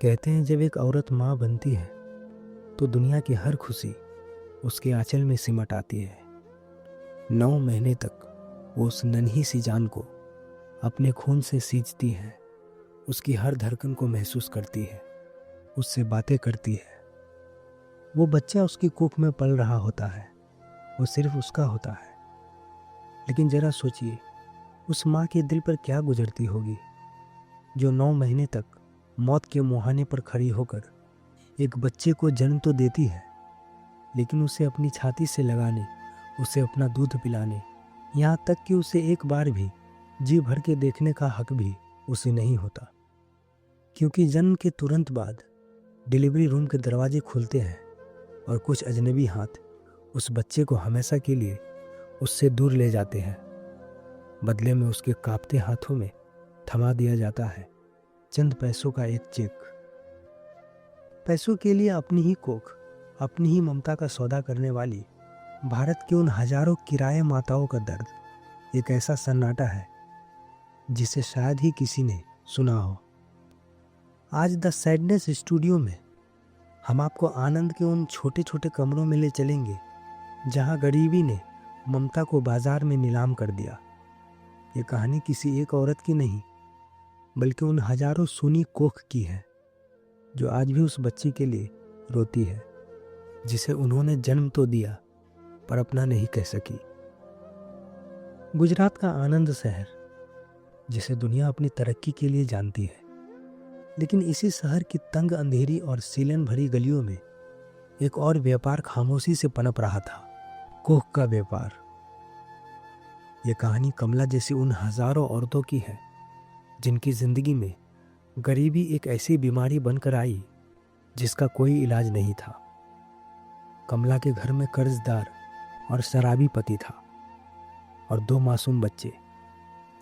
कहते हैं जब एक औरत माँ बनती है तो दुनिया की हर खुशी उसके आंचल में सिमट आती है। 9 महीने तक वो उस नन्ही सी जान को अपने खून से सींचती है, उसकी हर धड़कन को महसूस करती है, उससे बातें करती है। वो बच्चा उसकी कोख में पल रहा होता है, वो सिर्फ उसका होता है। लेकिन जरा सोचिए उस माँ के दिल पर क्या गुजरती होगी जो 9 महीने तक मौत के मुहाने पर खड़ी होकर एक बच्चे को जन्म तो देती है, लेकिन उसे अपनी छाती से लगाने, उसे अपना दूध पिलाने, यहाँ तक कि उसे एक बार भी जी भर के देखने का हक भी उसे नहीं होता। क्योंकि जन्म के तुरंत बाद डिलीवरी रूम के दरवाजे खुलते हैं और कुछ अजनबी हाथ उस बच्चे को हमेशा के लिए उससे दूर ले जाते हैं। बदले में उसके कांपते हाथों में थमा दिया जाता है चंद पैसों का एक चेक। पैसों के लिए अपनी ही कोख, अपनी ही ममता का सौदा करने वाली भारत की उन हजारों किराए माताओं का दर्द एक ऐसा सन्नाटा है जिसे शायद ही किसी ने सुना हो। आज द सैडनेस स्टूडियो में हम आपको आनंद के उन छोटे छोटे कमरों में ले चलेंगे जहां गरीबी ने ममता को बाजार में नीलाम कर दिया। ये कहानी किसी एक औरत की नहीं, बल्कि उन हजारों सूनी कोख की है जो आज भी उस बच्ची के लिए रोती है जिसे उन्होंने जन्म तो दिया पर अपना नहीं कह सकी। गुजरात का आनंद शहर, जिसे दुनिया अपनी तरक्की के लिए जानती है, लेकिन इसी शहर की तंग अंधेरी और सीलन भरी गलियों में एक और व्यापार खामोशी से पनप रहा था, कोख का व्यापार। यह कहानी कमला जैसी उन हजारों औरतों की है जिनकी जिंदगी में गरीबी एक ऐसी बीमारी बनकर आई जिसका कोई इलाज नहीं था। कमला के घर में कर्जदार और शराबी पति था और 2 मासूम बच्चे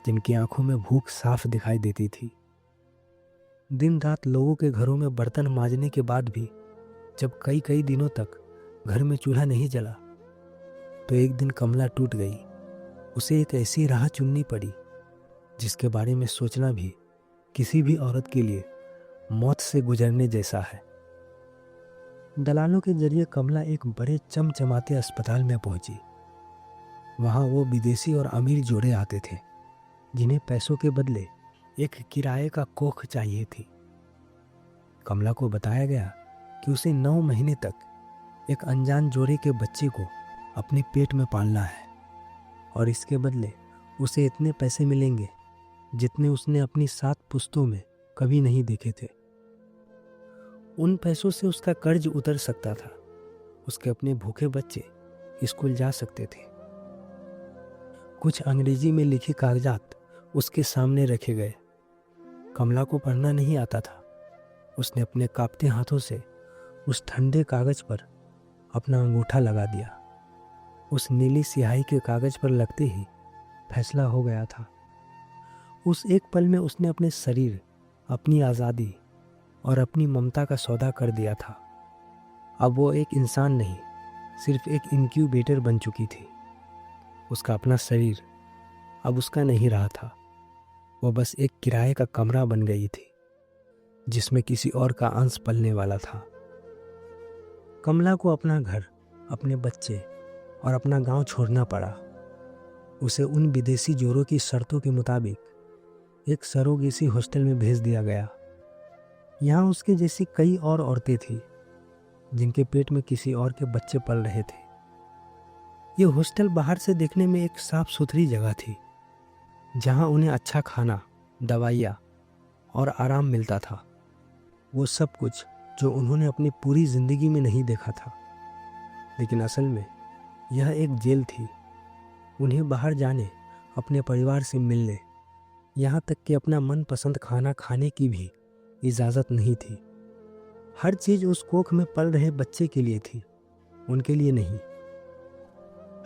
जिनकी आंखों में भूख साफ दिखाई देती थी। दिन रात लोगों के घरों में बर्तन मांजने के बाद भी जब कई कई दिनों तक घर में चूल्हा नहीं जला तो एक दिन कमला टूट गई। उसे एक ऐसी राह चुननी पड़ी जिसके बारे में सोचना भी किसी भी औरत के लिए मौत से गुजरने जैसा है। दलालों के जरिए कमला एक बड़े चमचमाते अस्पताल में पहुंची। वहां वो विदेशी और अमीर जोड़े आते थे जिन्हें पैसों के बदले एक किराए का कोख चाहिए थी। कमला को बताया गया कि उसे 9 महीने तक एक अनजान जोड़े के बच्चे को अपने पेट में पालना है और इसके बदले उसे इतने पैसे मिलेंगे जितने उसने अपनी 7 पुश्तों में कभी नहीं देखे थे। उन पैसों से उसका कर्ज उतर सकता था, उसके अपने भूखे बच्चे स्कूल जा सकते थे। कुछ अंग्रेजी में लिखे कागजात उसके सामने रखे गए। कमला को पढ़ना नहीं आता था। उसने अपने कांपते हाथों से उस ठंडे कागज पर अपना अंगूठा लगा दिया। उस नीली स्याही के कागज पर लगते ही फैसला हो गया था। उस एक पल में उसने अपने शरीर, अपनी आज़ादी और अपनी ममता का सौदा कर दिया था। अब वो एक इंसान नहीं, सिर्फ एक इनक्यूबेटर बन चुकी थी। उसका अपना शरीर अब उसका नहीं रहा था। वो बस एक किराए का कमरा बन गई थी जिसमें किसी और का अंश पलने वाला था। कमला को अपना घर, अपने बच्चे और अपना गांव छोड़ना पड़ा। उसे उन विदेशी जोरों की शर्तों के मुताबिक एक सरोगेसी हॉस्टल में भेज दिया गया। यहाँ उसके जैसी कई और औरतें थीं जिनके पेट में किसी और के बच्चे पल रहे थे। ये हॉस्टल बाहर से देखने में एक साफ सुथरी जगह थी जहाँ उन्हें अच्छा खाना, दवाइयाँ और आराम मिलता था। वो सब कुछ जो उन्होंने अपनी पूरी जिंदगी में नहीं देखा था। लेकिन असल में यह एक जेल थी। उन्हें बाहर जाने, अपने परिवार से मिलने, यहाँ तक कि अपना मनपसंद खाना खाने की भी इजाज़त नहीं थी। हर चीज़ उस कोख में पल रहे बच्चे के लिए थी, उनके लिए नहीं।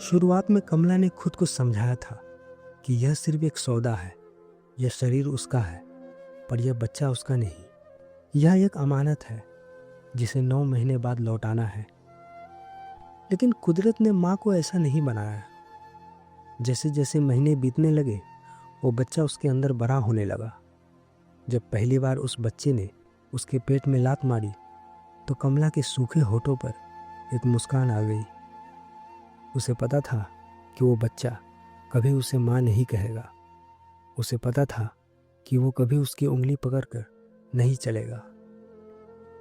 शुरुआत में कमला ने खुद को समझाया था कि यह सिर्फ एक सौदा है, यह शरीर उसका है पर यह बच्चा उसका नहीं। यह एक अमानत है जिसे 9 महीने बाद लौटाना है। लेकिन कुदरत ने माँ को ऐसा नहीं बनाया। जैसे जैसे महीने बीतने लगे वो बच्चा उसके अंदर बड़ा होने लगा। जब पहली बार उस बच्चे ने उसके पेट में लात मारी तो कमला के सूखे होठों पर एक मुस्कान आ गई। उसे पता था कि वो बच्चा कभी उसे माँ नहीं कहेगा। उसे पता था कि वो कभी उसकी उंगली पकड़कर नहीं चलेगा।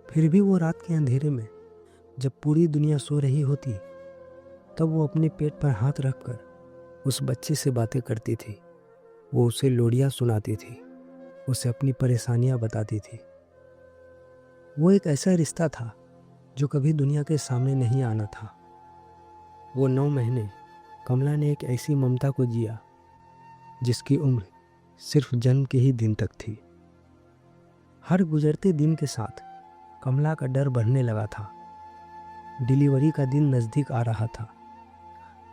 फिर भी वो रात के अंधेरे में जब पूरी दुनिया सो रही होती तब वो अपने पेट पर हाथ रखकर उस बच्चे से बातें करती थी। वो उसे लोरियां सुनाती थी, उसे अपनी परेशानियां बताती थी। वो एक ऐसा रिश्ता था जो कभी दुनिया के सामने नहीं आना था। वो 9 महीने कमला ने एक ऐसी ममता को जिया जिसकी उम्र सिर्फ जन्म के ही दिन तक थी। हर गुजरते दिन के साथ कमला का डर बढ़ने लगा था। डिलीवरी का दिन नज़दीक आ रहा था।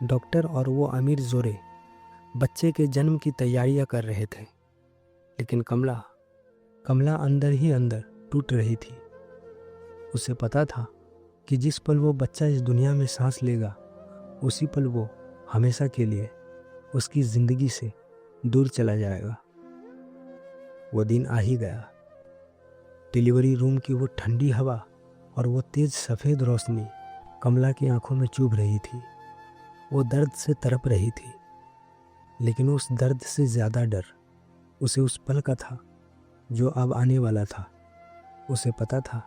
डॉक्टर और वो अमीर जोरे बच्चे के जन्म की तैयारियां कर रहे थे, लेकिन कमला अंदर ही अंदर टूट रही थी। उसे पता था कि जिस पल वो बच्चा इस दुनिया में सांस लेगा उसी पल वो हमेशा के लिए उसकी ज़िंदगी से दूर चला जाएगा। वो दिन आ ही गया। डिलीवरी रूम की वो ठंडी हवा और वो तेज़ सफ़ेद रोशनी कमला की आंखों में चुभ रही थी। वो दर्द से तड़प रही थी, लेकिन उस दर्द से ज़्यादा डर उसे उस पल का था जो अब आने वाला था। उसे पता था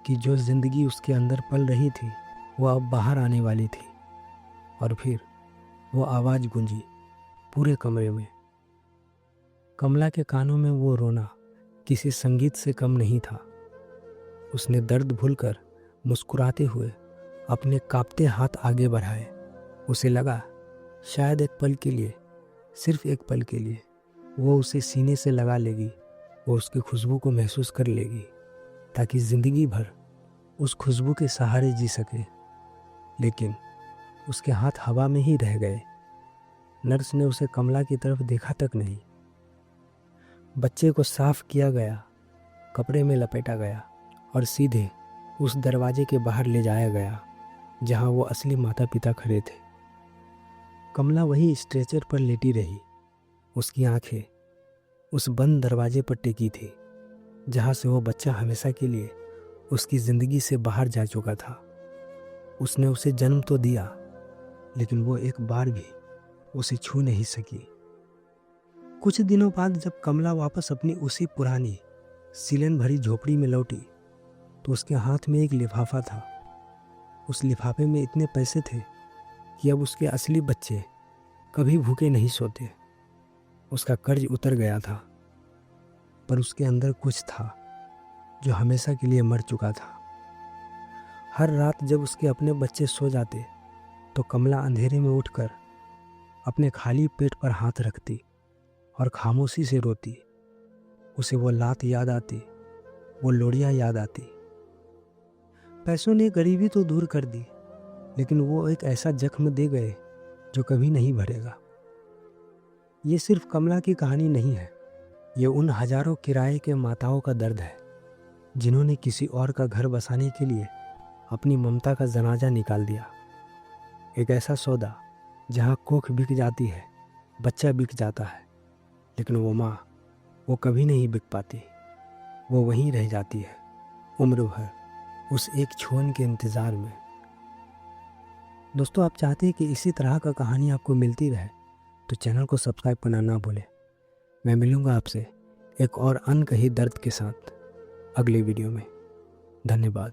कि जो ज़िंदगी उसके अंदर पल रही थी वो अब बाहर आने वाली थी। और फिर वो आवाज़ गूंजी पूरे कमरे में। कमला के कानों में वो रोना किसी संगीत से कम नहीं था। उसने दर्द भूलकर मुस्कुराते हुए अपने कांपते हाथ आगे बढ़ाए। उसे लगा शायद एक पल के लिए, सिर्फ एक पल के लिए वो उसे सीने से लगा लेगी, वो उसकी खुशबू को महसूस कर लेगी, ताकि ज़िंदगी भर उस खुशबू के सहारे जी सके। लेकिन उसके हाथ हवा में ही रह गए। नर्स ने उसे कमला की तरफ देखा तक नहीं। बच्चे को साफ किया गया, कपड़े में लपेटा गया और सीधे उस दरवाजे के बाहर ले जाया गया जहां वो असली माता पिता खड़े थे। कमला वही स्ट्रेचर पर लेटी रही। उसकी आंखें उस बंद दरवाजे पर टेकी थी जहां से वो बच्चा हमेशा के लिए उसकी ज़िंदगी से बाहर जा चुका था। उसने उसे जन्म तो दिया, लेकिन वो एक बार भी उसे छू नहीं सकी। कुछ दिनों बाद जब कमला वापस अपनी उसी पुरानी सीलन भरी झोपड़ी में लौटी तो उसके हाथ में एक लिफाफा था। उस लिफाफे में इतने पैसे थे कि अब उसके असली बच्चे कभी भूखे नहीं सोते। उसका कर्ज उतर गया था, पर उसके अंदर कुछ था जो हमेशा के लिए मर चुका था। हर रात जब उसके अपने बच्चे सो जाते तो कमला अंधेरे में उठकर अपने खाली पेट पर हाथ रखती और खामोशी से रोती। उसे वो लात याद आती, वो लोरियां याद आती। पैसों ने गरीबी तो दूर कर दी, लेकिन वो एक ऐसा जख्म दे गए जो कभी नहीं भरेगा। ये सिर्फ कमला की कहानी नहीं है, ये उन हजारों किराए के माताओं का दर्द है जिन्होंने किसी और का घर बसाने के लिए अपनी ममता का जनाजा निकाल दिया। एक ऐसा सौदा जहाँ कोख बिक जाती है, बच्चा बिक जाता है, लेकिन वो माँ, वो कभी नहीं बिक पाती। वो वहीं रह जाती है उम्र भर उस एक छुअन के इंतज़ार में। दोस्तों, आप चाहते हैं कि इसी तरह का कहानी आपको मिलती रहे तो चैनल को सब्सक्राइब करना ना भूलें। मैं मिलूँगा आपसे एक और अनकही दर्द के साथ अगले वीडियो में। धन्यवाद।